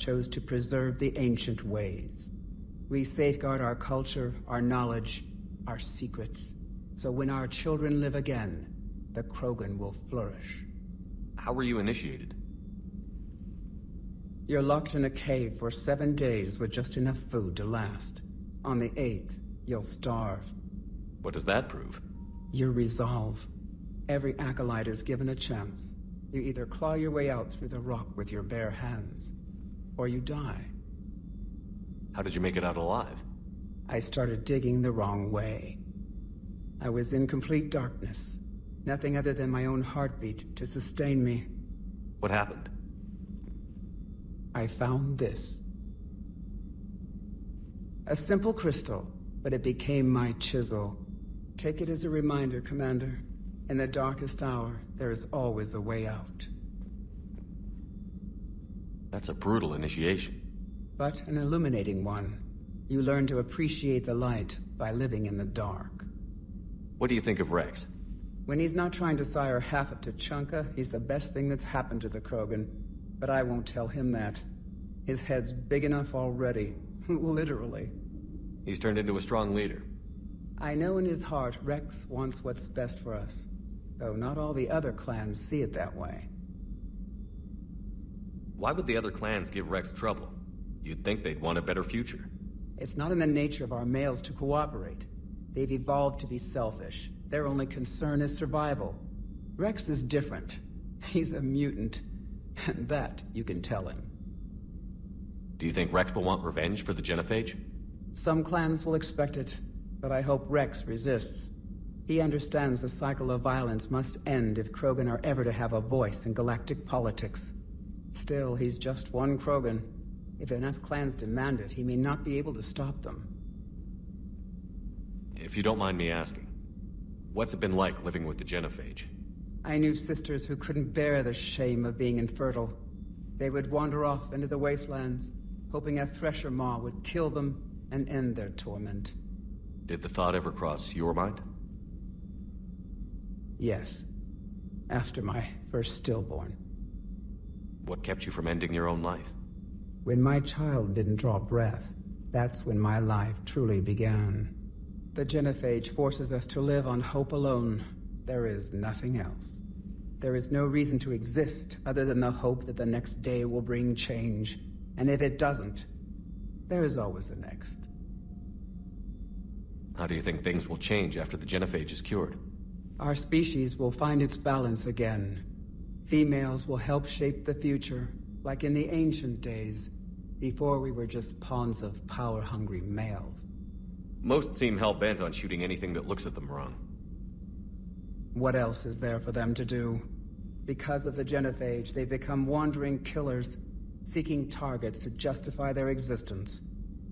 chose to preserve the ancient ways. We safeguard our culture, our knowledge, our secrets. So when our children live again, the Krogan will flourish. How were you initiated? You're locked in a cave for 7 days with just enough food to last. On the 8th, you'll starve. What does that prove? Your resolve. Every acolyte is given a chance. You either claw your way out through the rock with your bare hands, or you die. How did you make it out alive? I started digging the wrong way. I was in complete darkness. Nothing other than my own heartbeat to sustain me. What happened? I found this. A simple crystal, but it became my chisel. Take it as a reminder, Commander. In the darkest hour, there is always a way out. That's a brutal initiation. But an illuminating one. You learn to appreciate the light by living in the dark. What do you think of Rex? When he's not trying to sire half of Tuchanka, he's the best thing that's happened to the Krogan. But I won't tell him that. His head's big enough already. Literally. He's turned into a strong leader. I know in his heart Rex wants what's best for us. Though not all the other clans see it that way. Why would the other clans give Rex trouble? You'd think they'd want a better future. It's not in the nature of our males to cooperate. They've evolved to be selfish. Their only concern is survival. Rex is different. He's a mutant. And that you can tell him. Do you think Rex will want revenge for the Genophage? Some clans will expect it, but I hope Rex resists. He understands the cycle of violence must end if Krogan are ever to have a voice in galactic politics. Still, he's just one Krogan. If enough clans demand it, he may not be able to stop them. If you don't mind me asking, what's it been like living with the Genophage? I knew sisters who couldn't bear the shame of being infertile. They would wander off into the wastelands, hoping a thresher maw would kill them and end their torment. Did the thought ever cross your mind? Yes. After my first stillborn. What kept you from ending your own life? When my child didn't draw breath, that's when my life truly began. The Genophage forces us to live on hope alone. There is nothing else. There is no reason to exist other than the hope that the next day will bring change. And if it doesn't, there is always the next. How do you think things will change after the Genophage is cured? Our species will find its balance again. Females will help shape the future, like in the ancient days, before we were just pawns of power-hungry males. Most seem hell-bent on shooting anything that looks at them wrong. What else is there for them to do? Because of the Genophage, they've become wandering killers, seeking targets to justify their existence,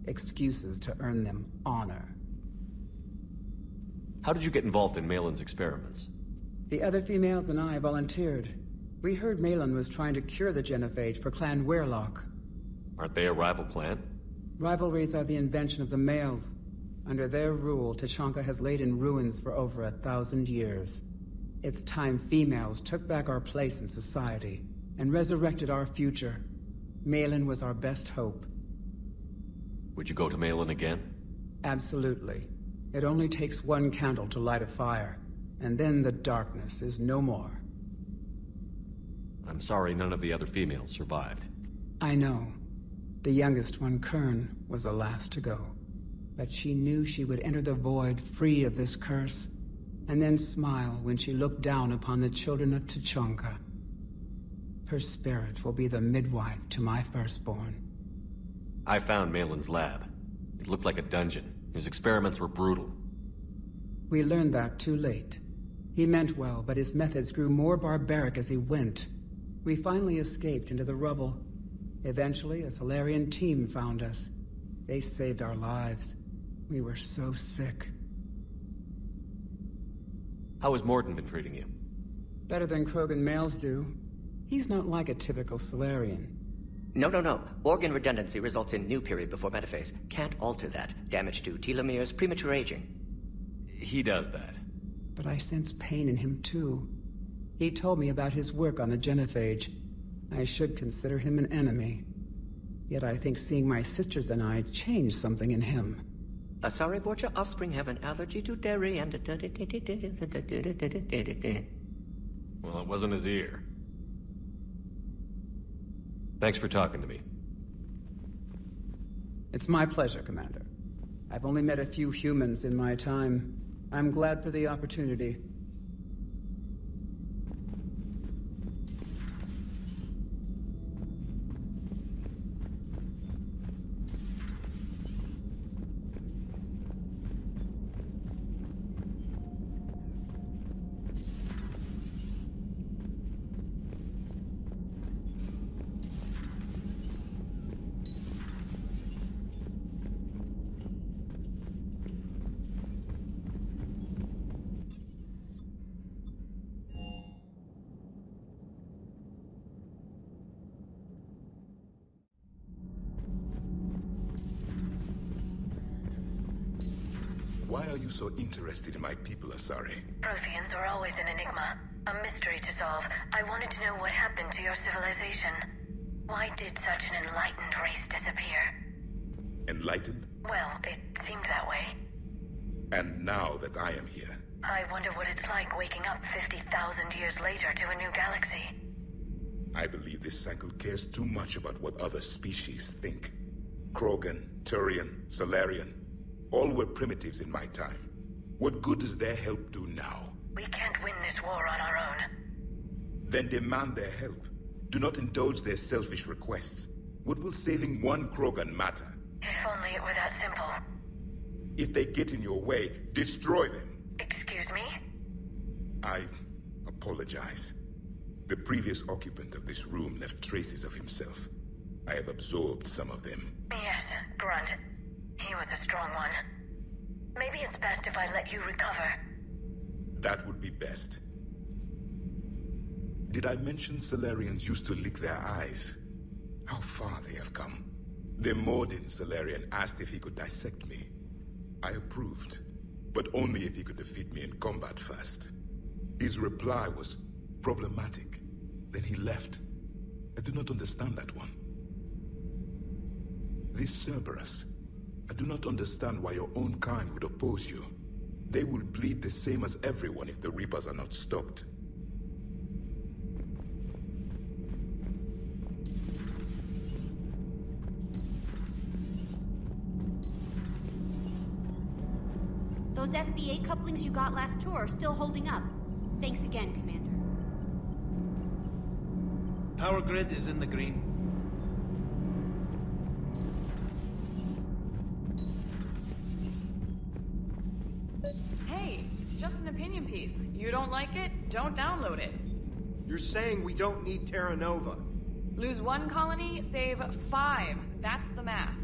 excuses to earn them honor. How did you get involved in Malin's experiments? The other females and I volunteered. We heard Malin was trying to cure the Genophage for Clan Weirlock. Aren't they a rival clan? Rivalries are the invention of the males. Under their rule, Tuchanka has laid in ruins for over 1,000 years. It's time females took back our place in society and resurrected our future. Malin was our best hope. Would you go to Malin again? Absolutely. It only takes one candle to light a fire, and then the darkness is no more. I'm sorry none of the other females survived. I know. The youngest one, Kern, was the last to go. But she knew she would enter the void free of this curse, and then smile when she looked down upon the children of Tuchanka. Her spirit will be the midwife to my firstborn. I found Malin's lab. It looked like a dungeon. His experiments were brutal. We learned that too late. He meant well, but his methods grew more barbaric as he went. We finally escaped into the rubble. Eventually, a Solarian team found us. They saved our lives. We were so sick. How has Morden been treating you? Better than Krogan males do. He's not like a typical Solarian. No. Organ redundancy results in new period before metaphase. Can't alter that. Damage to telomeres, premature aging. He does that. But I sense pain in him too. He told me about his work on the Genophage. I should consider him an enemy. Yet I think seeing my sisters and I changed something in him. Sorry, Borgia offspring have an allergy to dairy and... Well, it wasn't his ear. Thanks for talking to me. It's my pleasure, Commander. I've only met a few humans in my time. I'm glad for the opportunity. Why are you so interested in my people, Asari? Protheans are always an enigma, a mystery to solve. I wanted to know what happened to your civilization. Why did such an enlightened race disappear? Enlightened? Well, it seemed that way. And now that I am here, I wonder what it's like waking up 50,000 years later to a new galaxy. I believe this cycle cares too much about what other species think. Krogan, Turian, Solarian, all were primitives in my time. What good does their help do now? We can't win this war on our own. Then demand their help. Do not indulge their selfish requests. What will saving one Krogan matter? If only it were that simple. If they get in your way, destroy them. Excuse me? I apologize. The previous occupant of this room left traces of himself. I have absorbed some of them. Yes, Grunt. He was a strong one. Maybe it's best if I let you recover. That would be best. Did I mention Solarians used to lick their eyes? How far they have come. The Mordin Solarian asked if he could dissect me. I approved, but only if he could defeat me in combat first. His reply was problematic. Then he left. I do not understand that one. This Cerberus, I do not understand why your own kind would oppose you. They will bleed the same as everyone if the Reapers are not stopped. Those FBA couplings you got last tour are still holding up. Thanks again, Commander. Power grid is in the green. Hey, it's just an opinion piece. You don't like it? Don't download it. You're saying we don't need Terra Nova. Lose one colony, save 5. That's the math.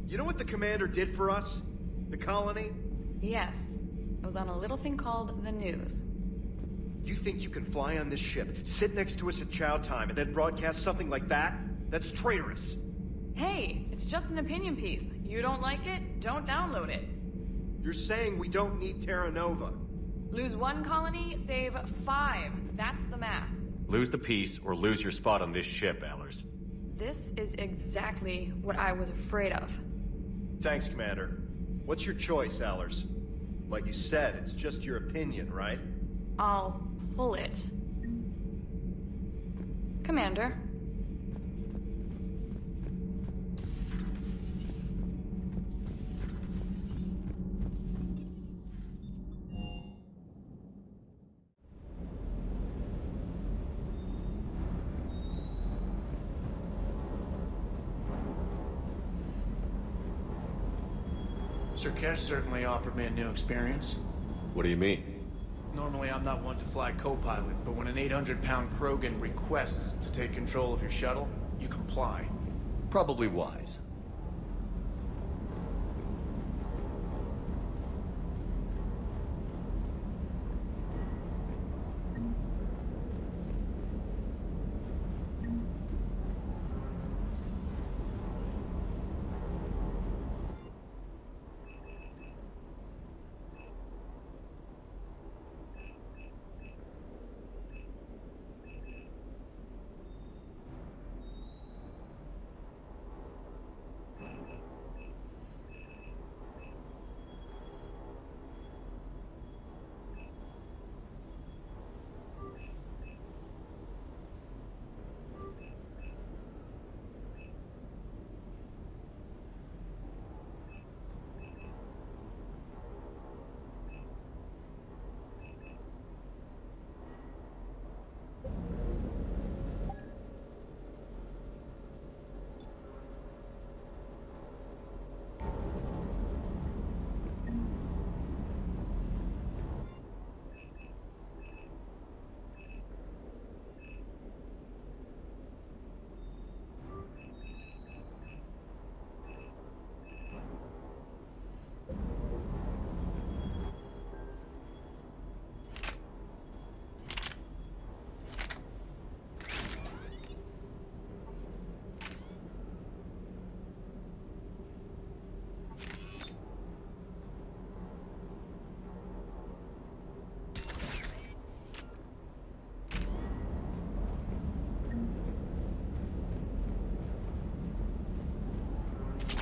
You know what the commander did for us? The colony? Yes. It was on a little thing called the news. You think you can fly on this ship, sit next to us at chow time, and then broadcast something like that? That's traitorous. Hey, it's just an opinion piece. You don't like it? Don't download it. You're saying we don't need Terra Nova. Lose one colony, save 5. That's the math. Lose the peace or lose your spot on this ship, Allers. This is exactly what I was afraid of. Thanks, Commander. What's your choice, Allers? Like you said, it's just your opinion, right? I'll pull it. Commander. Sir Kesh certainly offered me a new experience. What do you mean? Normally I'm not one to fly co-pilot, but when an 800-pound Krogan requests to take control of your shuttle, you comply. Probably wise.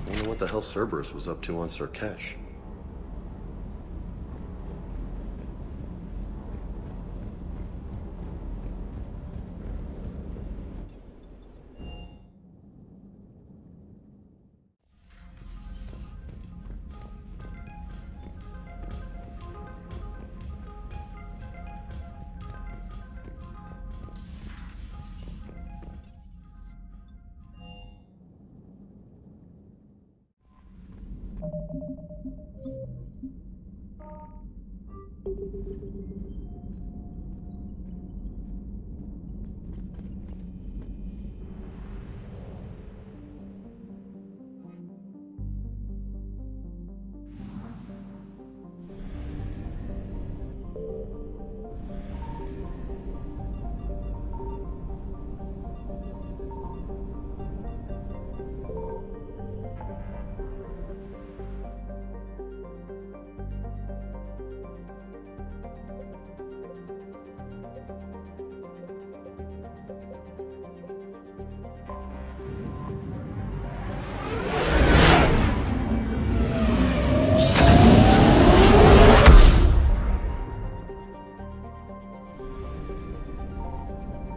Wonder what the hell Cerberus was up to on Surkesh.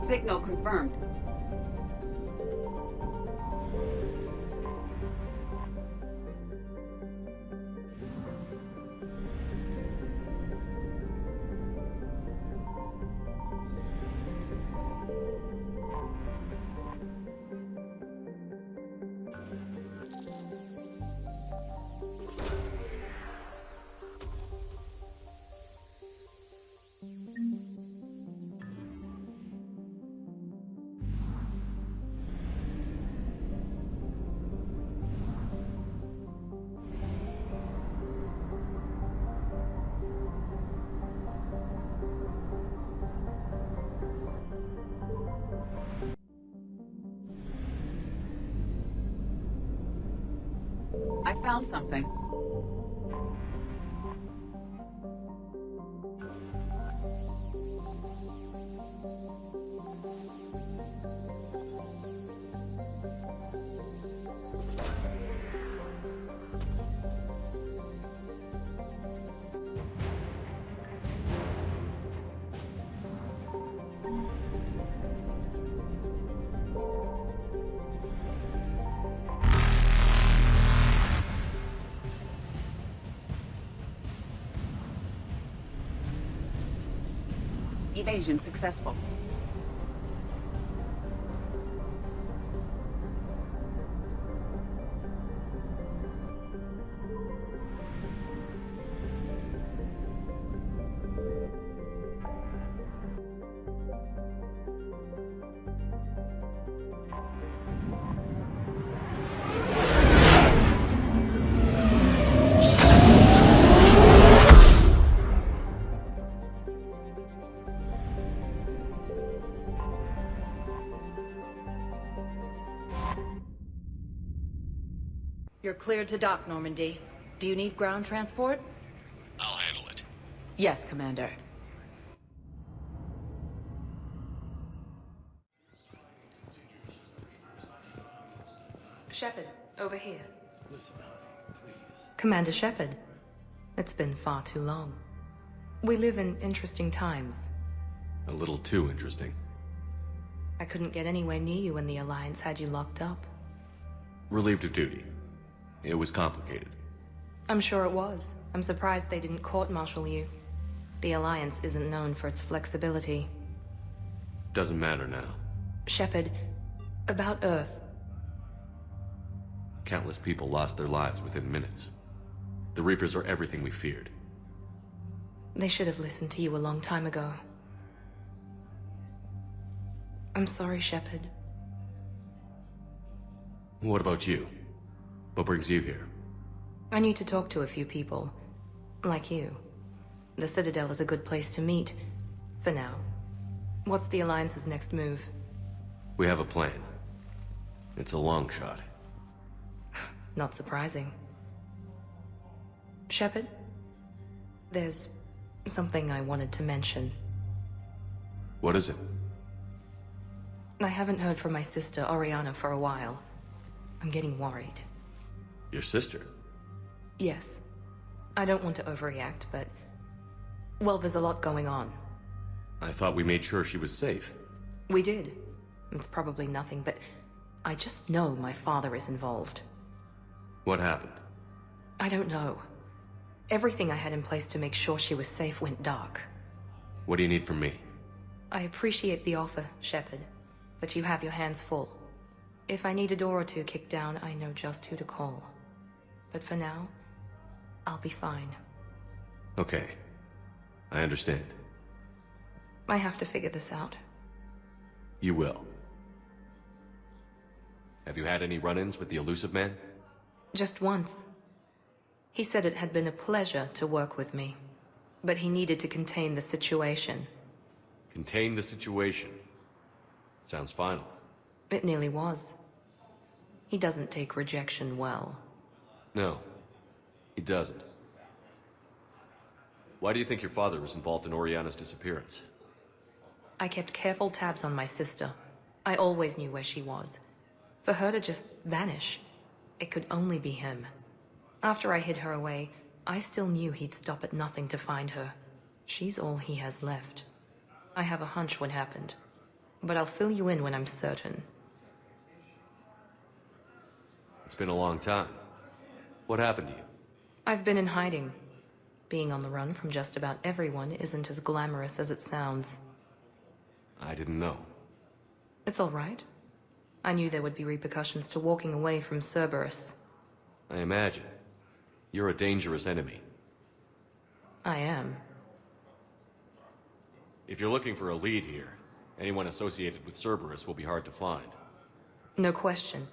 Signal confirmed. I found something. Evasion successful. You're cleared to dock, Normandy. Do you need ground transport? I'll handle it. Yes, Commander. Shepard, over here. Listen, honey, please. Commander Shepard, it's been far too long. We live in interesting times. A little too interesting. I couldn't get anywhere near you when the Alliance had you locked up. Relieved of duty. It was complicated. I'm sure it was. I'm surprised they didn't court-martial you. The Alliance isn't known for its flexibility. Doesn't matter now. Shepard, about Earth. Countless people lost their lives within minutes. The Reapers are everything we feared. They should have listened to you a long time ago. I'm sorry, Shepard. What about you? What brings you here? I need to talk to a few people. Like you. The Citadel is a good place to meet. For now. What's the Alliance's next move? We have a plan. It's a long shot. Not surprising. Shepard? There's something I wanted to mention. What is it? I haven't heard from my sister, Oriana, for a while. I'm getting worried. Your sister? Yes. I don't want to overreact, but... well, there's a lot going on. I thought we made sure she was safe. We did. It's probably nothing, but I just know my father is involved. What happened? I don't know. Everything I had in place to make sure she was safe went dark. What do you need from me? I appreciate the offer, Shepard, but you have your hands full. If I need a door or two kicked down, I know just who to call. But for now, I'll be fine. Okay. I understand. I have to figure this out. You will. Have you had any run-ins with the elusive man? Just once. He said it had been a pleasure to work with me, but he needed to contain the situation. Contain the situation. Sounds final. It nearly was. He doesn't take rejection well. No, he doesn't. Why do you think your father was involved in Oriana's disappearance? I kept careful tabs on my sister. I always knew where she was. For her to just vanish, it could only be him. After I hid her away, I still knew he'd stop at nothing to find her. She's all he has left. I have a hunch what happened, but I'll fill you in when I'm certain. It's been a long time. What happened to you? I've been in hiding. Being on the run from just about everyone isn't as glamorous as it sounds. I didn't know. It's all right. I knew there would be repercussions to walking away from Cerberus. I imagine. You're a dangerous enemy. I am. If you're looking for a lead here, anyone associated with Cerberus will be hard to find. No question.